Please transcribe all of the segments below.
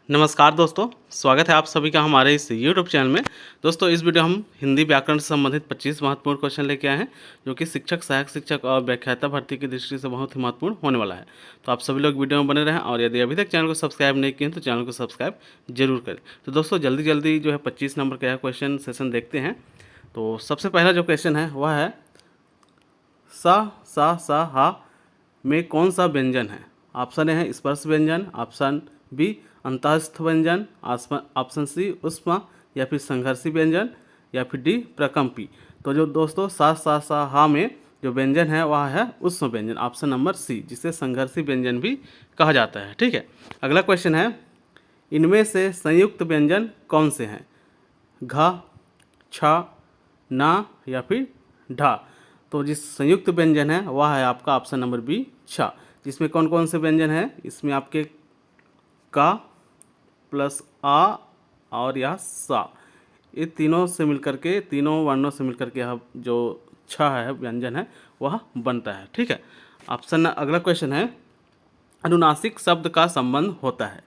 नमस्कार दोस्तों, स्वागत है आप सभी का हमारे इस यूट्यूब चैनल में। दोस्तों, इस वीडियो हम हिंदी व्याकरण से संबंधित 25 महत्वपूर्ण क्वेश्चन लेके आए हैं, जो कि शिक्षक, सहायक शिक्षक और व्याख्याता भर्ती की दृष्टि से बहुत ही महत्वपूर्ण होने वाला है। तो आप सभी लोग वीडियो में बने रहें और यदि अभी तक चैनल को सब्सक्राइब नहीं किए हैं तो चैनल को सब्सक्राइब जरूर करें। तो दोस्तों, जल्दी जल्दी जो है 25 नंबर का क्वेश्चन सेशन देखते हैं। तो सबसे पहला जो क्वेश्चन है वह है सा हा में कौन सा व्यंजन है। ऑप्शन ए है स्पर्श व्यंजन, ऑप्शन बी अंतःस्थ व्यंजन, ऑप्शन सी उष्मा या फिर संघर्षी व्यंजन, या फिर डी प्रकम्पी। तो जो दोस्तों सा हा में जो व्यंजन है वह है उष्म व्यंजन, ऑप्शन नंबर सी, जिसे संघर्षी व्यंजन भी कहा जाता है। ठीक है, अगला क्वेश्चन है इनमें से संयुक्त व्यंजन कौन से हैं। घ, छ, ना या फिर ढा। तो जिस संयुक्त व्यंजन है वह है आपका ऑप्शन नंबर बी छ, जिसमें कौन कौन से व्यंजन है। इसमें आपके का प्लस आ और यह सा, ये तीनों से मिलकर के, तीनों वर्णों से मिलकर के यह जो छ है व्यंजन है वह बनता है। ठीक है, ऑप्शन अगला क्वेश्चन है अनुनासिक शब्द का संबंध होता है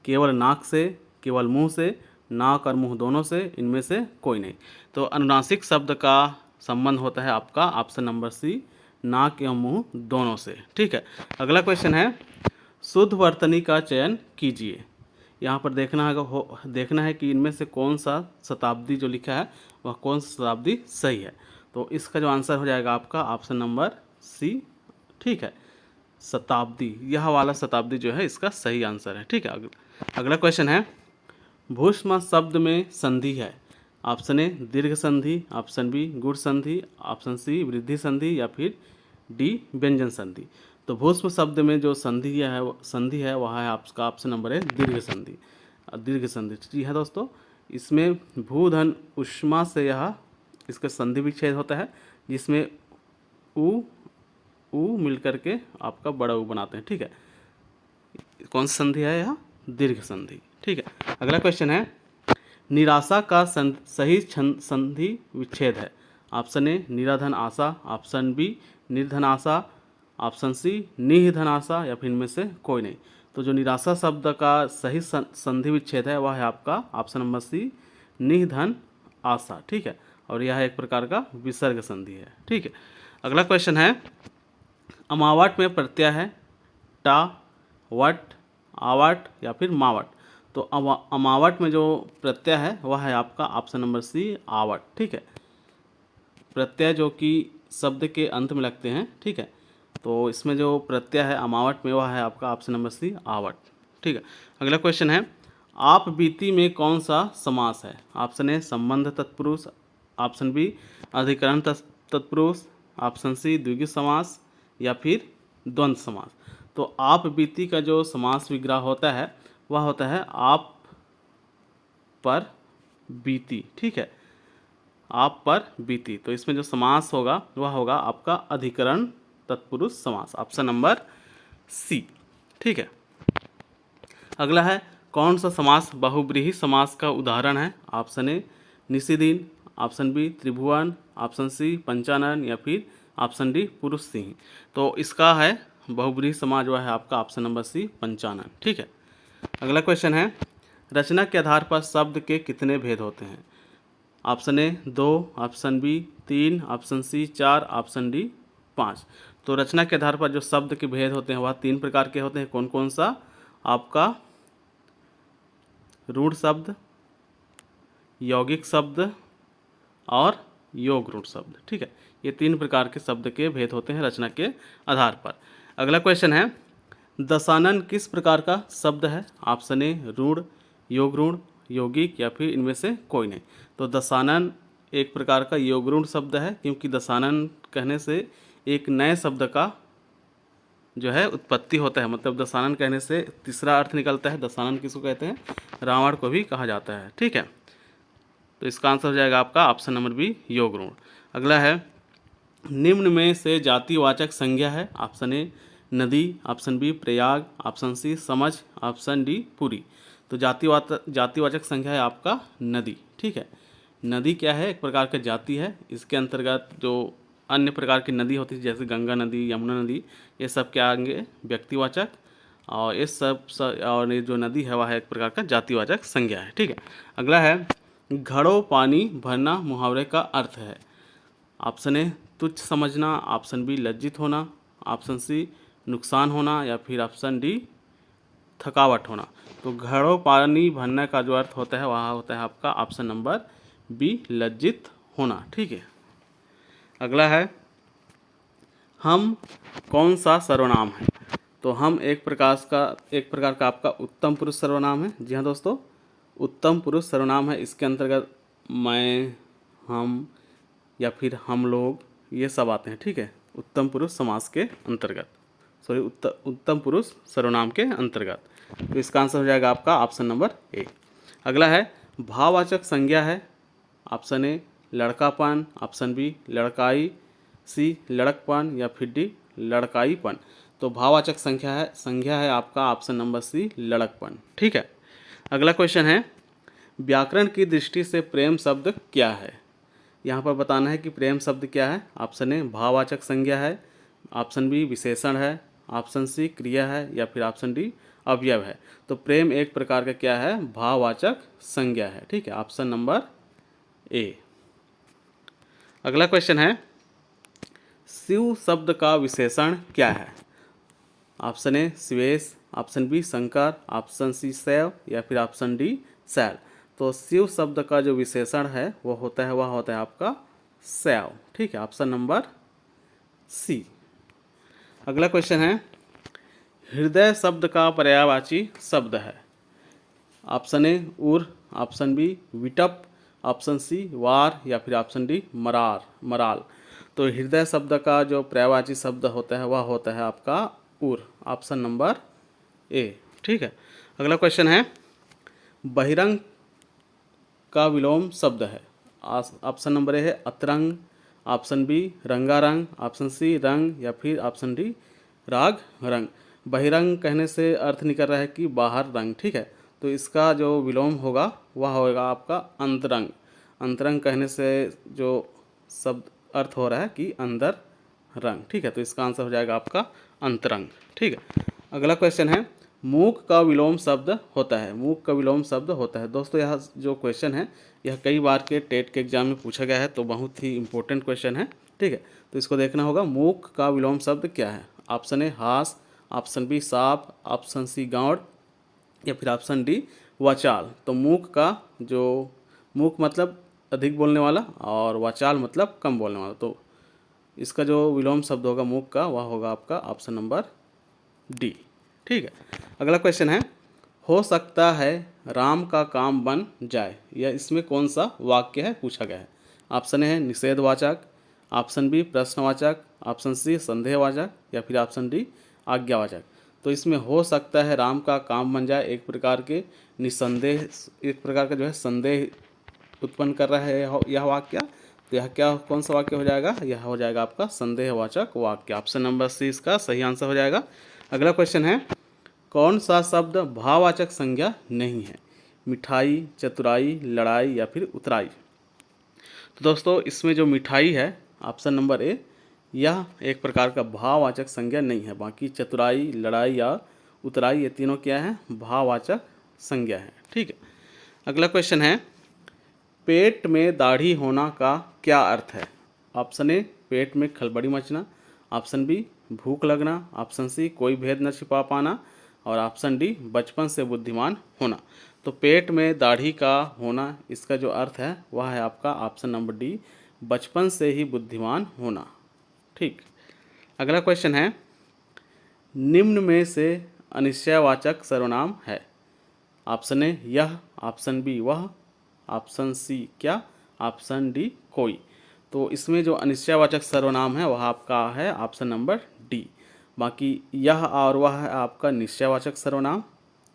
केवल नाक से, केवल मुंह से, नाक और मुंह दोनों से, इनमें से कोई नहीं। तो अनुनासिक शब्द का संबंध होता है आपका ऑप्शन नंबर सी, नाक एवं मुंह दोनों से। ठीक है, अगला क्वेश्चन है शुद्ध वर्तनी का चयन कीजिए। यहाँ पर देखना है कि इनमें से कौन सा शताब्दी जो लिखा है वह कौन सा शताब्दी सही है। तो इसका जो आंसर हो जाएगा आपका ऑप्शन नंबर सी। ठीक है, शताब्दी, यह वाला शताब्दी जो है इसका सही आंसर है। ठीक है, अगला क्वेश्चन है भूष्म शब्द में संधि है। ऑप्शन ए दीर्घ संधि, ऑप्शन बी गुण संधि, ऑप्शन सी वृद्धि संधि, या फिर डी व्यंजन संधि। तो भूष्म शब्द में जो संधि है वह है आपका ऑप्शन नंबर है दीर्घ संधि। दीर्घ संधि जी है दोस्तों, इसमें भू धन उष्मा से यह इसका संधि विच्छेद होता है, जिसमें उ मिलकर के आपका बड़ा उ बनाते हैं। ठीक है, कौन सी संधि है यह दीर्घ संधि। ठीक है, अगला क्वेश्चन है निराशा का सही संधि विच्छेद है। ऑप्शन ए निराधन आशा, ऑप्शन बी निर्धन आशा, ऑप्शन सी निधन आशा, या फिर इनमें से कोई नहीं। तो जो निराशा शब्द का सही संधि विच्छेद है वह है आपका ऑप्शन नंबर सी निधन आशा। ठीक है, और यह एक प्रकार का विसर्ग संधि है। ठीक है, अगला क्वेश्चन है अमावट में प्रत्यय है टा, वट, आवट या फिर मावट। तो अमावट में जो प्रत्यय है वह है आपका ऑप्शन नंबर सी आवट। ठीक है, प्रत्यय जो कि शब्द के अंत में लगते हैं। ठीक है, तो इसमें जो प्रत्यय है अमावट में वह है आपका ऑप्शन नंबर सी आवट। ठीक है, अगला क्वेश्चन है आप बीती में कौन सा समास है। ऑप्शन ए संबंध तत्पुरुष, ऑप्शन बी अधिकरण तत्पुरुष, ऑप्शन सी द्विगु समास, या फिर द्वंद्व समास। तो आप बीती का जो समास विग्रह होता है वह होता है आप पर बीती। ठीक है, आप पर बीती। तो इसमें जो समास होगा वह होगा आपका अधिकरण तत्पुरुष समास, ऑप्शन नंबर सी। ठीक है, अगला है कौन सा समास बहुब्रीहि समास का उदाहरण है। ऑप्शन ए निशिदीन, ऑप्शन बी त्रिभुवन, ऑप्शन सी पंचानन, या फिर ऑप्शन डी पुरुष सिंह। तो इसका है बहुब्रीहि समास जो है आपका ऑप्शन नंबर सी पंचानन। ठीक है, अगला क्वेश्चन है रचना के आधार पर शब्द के कितने भेद होते हैं। Option A 2, option B 3, option C 4, option D 5। तो रचना के आधार पर जो शब्द के भेद होते हैं वह 3 प्रकार के होते हैं। कौन कौन सा, आपका रूढ़ शब्द, यौगिक शब्द और योग रूढ़ शब्द। ठीक है, ये 3 प्रकार के शब्द के भेद होते हैं रचना के आधार पर। अगला क्वेश्चन है दशानन किस प्रकार का शब्द है। ऑप्शन ए रूढ़, योग रूढ़, यौगिक, या फिर इनमें से कोई नहीं। तो दशानन एक प्रकार का योग रूढ़ शब्द है, क्योंकि दशानन कहने से एक नए शब्द का जो है उत्पत्ति होता है। मतलब दशानन कहने से तीसरा अर्थ निकलता है। दशानन किसको कहते हैं, रावण को भी कहा जाता है। ठीक है, तो इसका आंसर हो जाएगा आपका ऑप्शन नंबर बी योग रूढ़। अगला है निम्न में से जातिवाचक संज्ञा है। ऑप्शन ए नदी, option B Prayag, option C समझ, ऑप्शन डी पुरी। तो जातिवाचक संज्ञा है आपका नदी। ठीक है, नदी क्या है, एक प्रकार का जाति है। इसके अंतर्गत जो अन्य प्रकार की नदी होती है जैसे गंगा नदी, यमुना नदी, ये सब क्या आएंगे व्यक्तिवाचक, और ये और ये जो नदी है वह एक प्रकार का जातिवाचक संज्ञा है। ठीक है, अगला है घड़ों पानी भरना मुहावरे का अर्थ है। ऑप्शन ए तुच्छ समझना, ऑप्शन बी लज्जित होना, ऑप्शन सी नुकसान होना, या फिर ऑप्शन डी थकावट होना। तो घड़ों पानी भरने का जो अर्थ होता है वह होता है आपका ऑप्शन नंबर बी लज्जित होना। ठीक है, अगला है हम कौन सा सर्वनाम है। तो हम एक प्रकार का आपका उत्तम पुरुष सर्वनाम है। जी हाँ दोस्तों, उत्तम पुरुष सर्वनाम है। इसके अंतर्गत मैं, हम या फिर हम लोग ये सब आते हैं। ठीक है, उत्तम पुरुष समास के अंतर्गत, सॉरी उत्तम पुरुष सर्वनाम के अंतर्गत। तो इसका आंसर हो जाएगा आपका ऑप्शन नंबर ए। अगला है भाववाचक संज्ञा है। ऑप्शन ए लड़कापन, ऑप्शन बी लड़काई, सी लड़कपन, या फिर डी लड़काईपन। तो भाववाचक संज्ञा है आपका ऑप्शन नंबर सी लड़कपन। ठीक है, अगला क्वेश्चन है व्याकरण की दृष्टि से प्रेम शब्द क्या है। यहाँ पर बताना है कि प्रेम शब्द क्या है। ऑप्शन ए भाववाचक संज्ञा है, ऑप्शन बी विशेषण है, ऑप्शन सी क्रिया है, या फिर ऑप्शन डी अवयव है। तो प्रेम एक प्रकार का क्या है, भाववाचक संज्ञा है। ठीक है, ऑप्शन नंबर ए। अगला क्वेश्चन है शिव शब्द का विशेषण क्या है। Option A Shivesh, option B Shankar, option C शैव, या फिर ऑप्शन डी शैल। तो शिव शब्द का जो विशेषण है वह होता है आपका शैव। ठीक है, ऑप्शन नंबर सी। अगला क्वेश्चन है हृदय शब्द का पर्यायवाची शब्द है। ऑप्शन ए उर, ऑप्शन बी विटप, ऑप्शन सी वार, या फिर ऑप्शन डी मराल। तो हृदय शब्द का जो पर्यायवाची शब्द होता है वह होता है आपका उर, ऑप्शन नंबर ए। ठीक है, अगला क्वेश्चन है बहिरंग का विलोम शब्द है। ऑप्शन नंबर ए है अतरंग, ऑप्शन बी रंगारंग, ऑप्शन सी रंग, या फिर ऑप्शन डी राग रंग। बहिरंग कहने से अर्थ निकल रहा है कि बाहर रंग। ठीक है, तो इसका जो विलोम होगा वह होगा आपका अंतरंग। अंतरंग कहने से जो शब्द अर्थ हो रहा है कि अंदर रंग। ठीक है, तो इसका आंसर हो जाएगा आपका अंतरंग। ठीक है, अगला क्वेश्चन है मूक का विलोम शब्द होता है। मूक का विलोम शब्द होता है। दोस्तों यह जो क्वेश्चन है यह कई बार के टेट के एग्जाम में पूछा गया है, तो बहुत ही इंपॉर्टेंट क्वेश्चन है। ठीक है, तो इसको देखना होगा मूक का विलोम शब्द क्या है। ऑप्शन ए हास, ऑप्शन बी साप, ऑप्शन सी गाँड, या फिर ऑप्शन डी वाचाल। तो मूक मतलब अधिक बोलने वाला और वाचाल मतलब कम बोलने वाला। तो इसका जो विलोम शब्द होगा मूक का वह होगा आपका ऑप्शन नंबर डी। ठीक है, अगला क्वेश्चन है हो सकता है राम का काम बन जाए। यह इसमें कौन सा वाक्य है पूछा गया है। ऑप्शन ए है निषेधवाचक, ऑप्शन बी प्रश्नवाचक, ऑप्शन सी संदेहवाचक, या फिर ऑप्शन डी आज्ञावाचक। तो इसमें हो सकता है राम का काम बन जाए एक प्रकार के निसंदेह, एक प्रकार का जो है संदेह उत्पन्न कर रहा है यह वाक्य। तो यह कौन सा वाक्य हो जाएगा, यह हो जाएगा आपका संदेहवाचक वाक्य। ऑप्शन नंबर सी इसका सही आंसर हो जाएगा। अगला क्वेश्चन है कौन सा शब्द भाववाचक संज्ञा नहीं है। मिठाई, चतुराई, लड़ाई, या फिर उतराई। तो दोस्तों इसमें जो मिठाई है ऑप्शन नंबर ए, यह एक प्रकार का भाववाचक संज्ञा नहीं है। बाकी चतुराई, लड़ाई या उतराई ये तीनों क्या है, भाववाचक संज्ञा है। ठीक है, अगला क्वेश्चन है पेट में दाढ़ी होना का क्या अर्थ है। ऑप्शन ए पेट में खलबड़ी मचना, ऑप्शन बी भूख लगना, ऑप्शन सी कोई भेद न छिपा पाना, और ऑप्शन डी बचपन से बुद्धिमान होना। तो पेट में दाढ़ी का होना इसका जो अर्थ है वह है आपका ऑप्शन नंबर डी, बचपन से ही बुद्धिमान होना। ठीक, अगला क्वेश्चन है निम्न में से अनिश्चयवाचक सर्वनाम है। ऑप्शन ए यह, ऑप्शन बी वह, ऑप्शन सी क्या, ऑप्शन डी कोई। तो इसमें जो अनिश्चयवाचक सर्वनाम है वह आपका है ऑप्शन नंबर डी। बाकी यह और वह है आपका निश्चयवाचक सर्वनाम।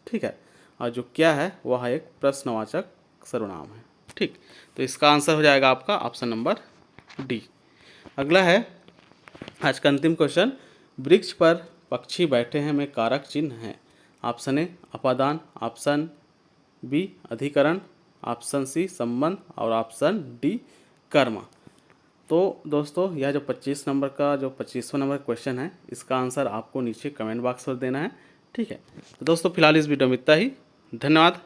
ठीक है, और जो क्या है वह एक प्रश्नवाचक सर्वनाम है। ठीक, तो इसका आंसर हो जाएगा आपका ऑप्शन नंबर डी। अगला है आज का अंतिम क्वेश्चन वृक्ष पर पक्षी बैठे हैं में कारक चिन्ह है। ऑप्शन ए अपादान, ऑप्शन बी अधिकरण, ऑप्शन सी संबंध, और ऑप्शन डी कर्म। तो दोस्तों यह जो 25 नंबर का जो 25वां नंबर क्वेश्चन है इसका आंसर आपको नीचे कमेंट बॉक्स पर देना है। ठीक है, तो दोस्तों फिलहाल इस वीडियो में इतना ही। धन्यवाद।